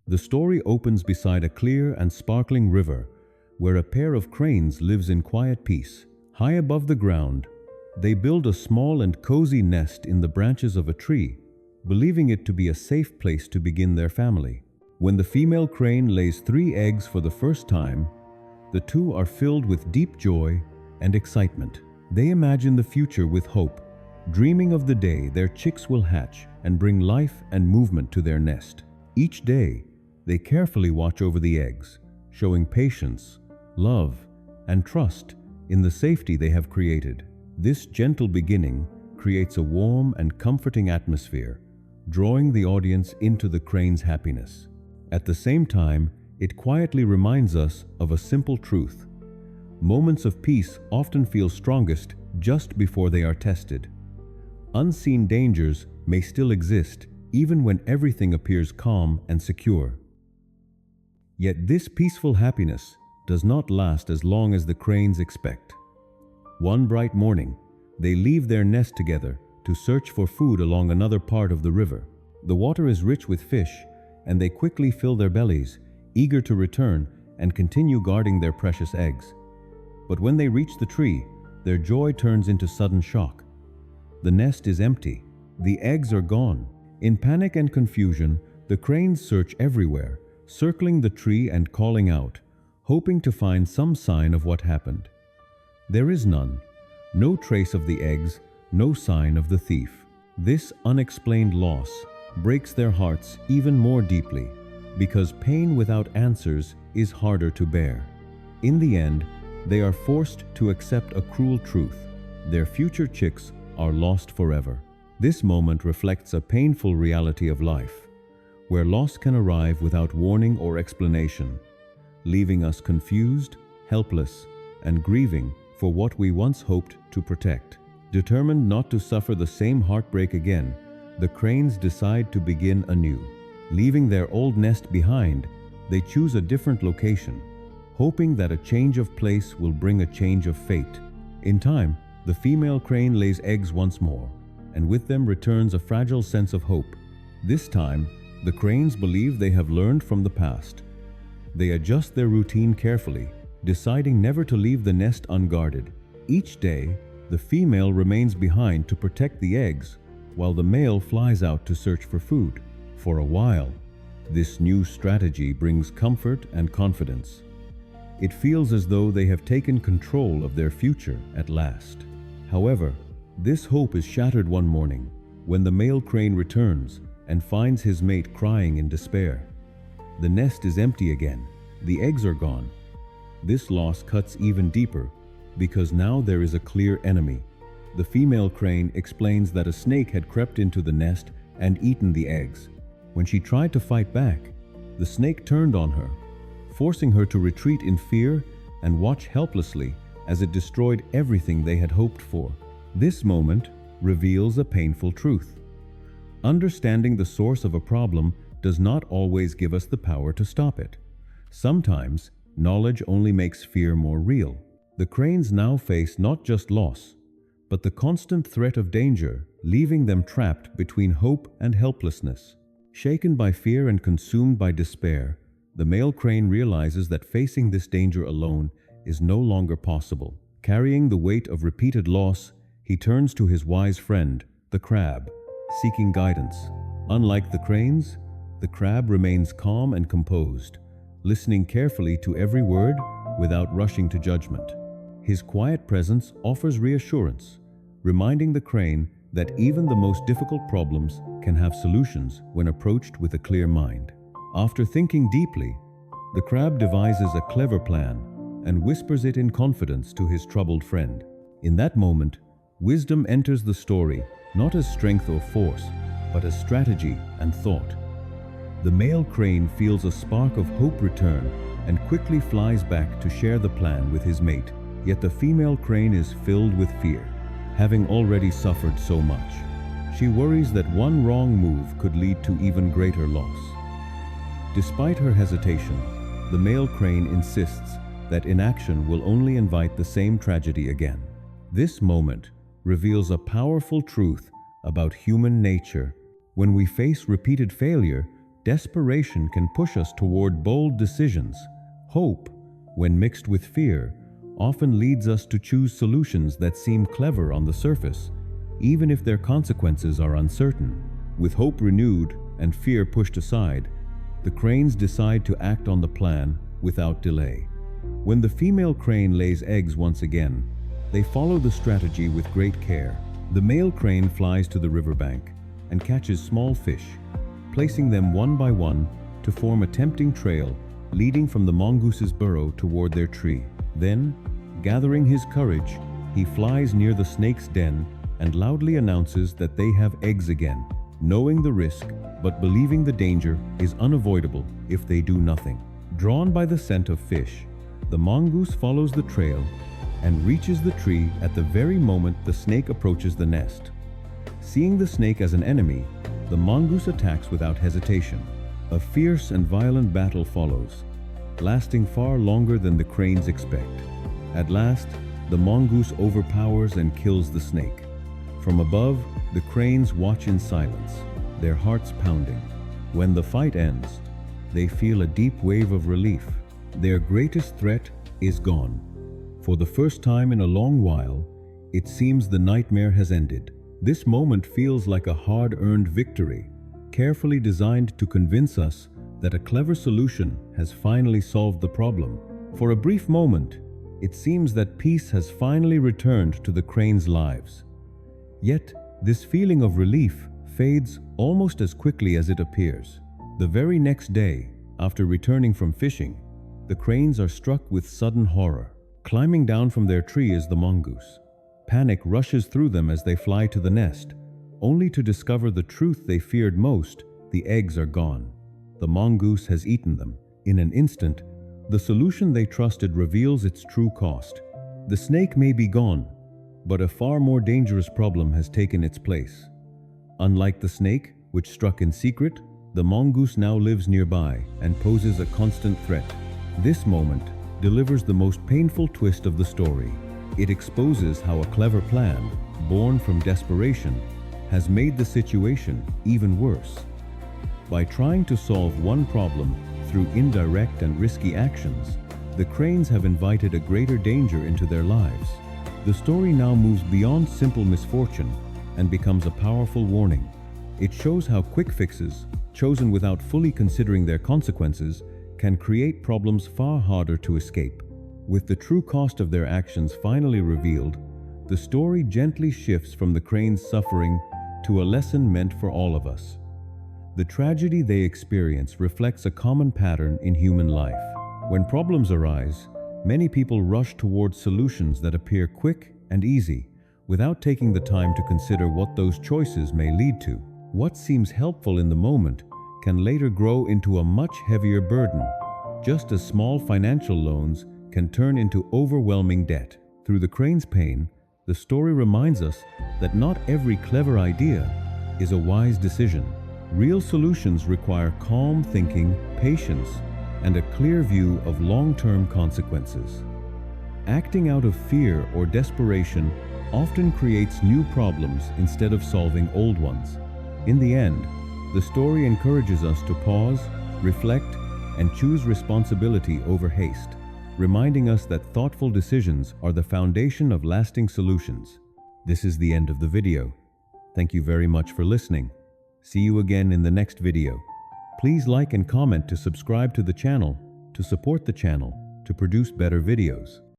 The story opens beside a clear and sparkling river where a pair of cranes lives in quiet peace. High above the ground, they build a small and cozy nest in the branches of a tree, believing it to be a safe place to begin their family. When the female crane lays 3 eggs for the first time, the two are filled with deep joy and excitement. They imagine the future with hope, dreaming of the day their chicks will hatch and bring life and movement to their nest. Each day, they carefully watch over the eggs, showing patience, love, and trust in the safety they have created. This gentle beginning creates a warm and comforting atmosphere, drawing the audience into the crane's happiness. At the same time, it quietly reminds us of a simple truth. Moments of peace often feel strongest just before they are tested. Unseen dangers may still exist even when everything appears calm and secure. Yet this peaceful happiness does not last as long as the cranes expect. One bright morning, they leave their nest together to search for food along another part of the river. The water is rich with fish, and they quickly fill their bellies, eager to return and continue guarding their precious eggs. But when they reach the tree, their joy turns into sudden shock. The nest is empty. The eggs are gone. In panic and confusion, the cranes search everywhere, circling the tree and calling out, hoping to find some sign of what happened. There is none. No trace of the eggs, no sign of the thief. This unexplained loss breaks their hearts even more deeply, because pain without answers is harder to bear. In the end, they are forced to accept a cruel truth. Their future chicks are lost forever. This moment reflects a painful reality of life, where loss can arrive without warning or explanation, leaving us confused, helpless, and grieving for what we once hoped to protect. Determined not to suffer the same heartbreak again, the cranes decide to begin anew. Leaving their old nest behind, they choose a different location, hoping that a change of place will bring a change of fate. In time, the female crane lays eggs once more, and with them returns a fragile sense of hope. This time, the cranes believe they have learned from the past. They adjust their routine carefully, deciding never to leave the nest unguarded. Each day, the female remains behind to protect the eggs, while the male flies out to search for food. For a while, this new strategy brings comfort and confidence. It feels as though they have taken control of their future at last. However, this hope is shattered one morning when the male crane returns and finds his mate crying in despair. The nest is empty again. The eggs are gone. This loss cuts even deeper because now there is a clear enemy. The female crane explains that a snake had crept into the nest and eaten the eggs. When she tried to fight back, the snake turned on her, forcing her to retreat in fear and watch helplessly as it destroyed everything they had hoped for. This moment reveals a painful truth. Understanding the source of a problem does not always give us the power to stop it. Sometimes, knowledge only makes fear more real. The cranes now face not just loss, but the constant threat of danger, leaving them trapped between hope and helplessness. Shaken by fear and consumed by despair, the male crane realizes that facing this danger alone is no longer possible. Carrying the weight of repeated loss, he turns to his wise friend, the crab, seeking guidance. Unlike the cranes, the crab remains calm and composed, listening carefully to every word without rushing to judgment. His quiet presence offers reassurance, reminding the crane that even the most difficult problems can have solutions when approached with a clear mind. After thinking deeply, the crab devises a clever plan and whispers it in confidence to his troubled friend. In that moment, wisdom enters the story, not as strength or force, but as strategy and thought. The male crane feels a spark of hope return and quickly flies back to share the plan with his mate. Yet the female crane is filled with fear, having already suffered so much. She worries that one wrong move could lead to even greater loss. Despite her hesitation, the male crane insists that inaction will only invite the same tragedy again. This moment reveals a powerful truth about human nature. When we face repeated failure, Desperation can push us toward bold decisions. Hope, when mixed with fear, often leads us to choose solutions that seem clever on the surface, even if their consequences are uncertain. With hope renewed and fear pushed aside, the cranes decide to act on the plan without delay. When the female crane lays eggs once again, they follow the strategy with great care. The male crane flies to the riverbank and catches small fish, placing them one by one to form a tempting trail leading from the mongoose's burrow toward their tree. Then, gathering his courage, he flies near the snake's den and loudly announces that they have eggs again, knowing the risk but believing the danger is unavoidable if they do nothing. Drawn by the scent of fish, the mongoose follows the trail and reaches the tree at the very moment the snake approaches the nest. Seeing the snake as an enemy, the mongoose attacks without hesitation. A fierce and violent battle follows, lasting far longer than the cranes expect. At last, the mongoose overpowers and kills the snake. From above, the cranes watch in silence, their hearts pounding. When the fight ends, they feel a deep wave of relief. Their greatest threat is gone. For the first time in a long while, it seems the nightmare has ended. This moment feels like a hard-earned victory, carefully designed to convince us that a clever solution has finally solved the problem. For a brief moment, it seems that peace has finally returned to the cranes' lives. Yet, this feeling of relief fades almost as quickly as it appears. The very next day, after returning from fishing, the cranes are struck with sudden horror. Climbing down from their tree is the mongoose. Panic rushes through them as they fly to the nest, only to discover the truth they feared most: the eggs are gone. The mongoose has eaten them. In an instant, the solution they trusted reveals its true cost. The snake may be gone, but a far more dangerous problem has taken its place. Unlike the snake, which struck in secret, the mongoose now lives nearby and poses a constant threat. This moment delivers the most painful twist of the story. It exposes how a clever plan, born from desperation, has made the situation even worse. By trying to solve one problem through indirect and risky actions, the cranes have invited a greater danger into their lives. The story now moves beyond simple misfortune and becomes a powerful warning. It shows how quick fixes, chosen without fully considering their consequences, can create problems far harder to escape. With the true cost of their actions finally revealed, the story gently shifts from the cranes' suffering to a lesson meant for all of us. The tragedy they experience reflects a common pattern in human life. When problems arise, many people rush towards solutions that appear quick and easy, without taking the time to consider what those choices may lead to. What seems helpful in the moment can later grow into a much heavier burden, just as small financial loans can turn into overwhelming debt. Through the crane's pain, the story reminds us that not every clever idea is a wise decision. Real solutions require calm thinking, patience, and a clear view of long-term consequences. Acting out of fear or desperation often creates new problems instead of solving old ones. In the end, the story encourages us to pause, reflect, and choose responsibility over haste, reminding us that thoughtful decisions are the foundation of lasting solutions. This is the end of the video. Thank you very much for listening. See you again in the next video. Please like and comment to subscribe to the channel, to support the channel, to produce better videos.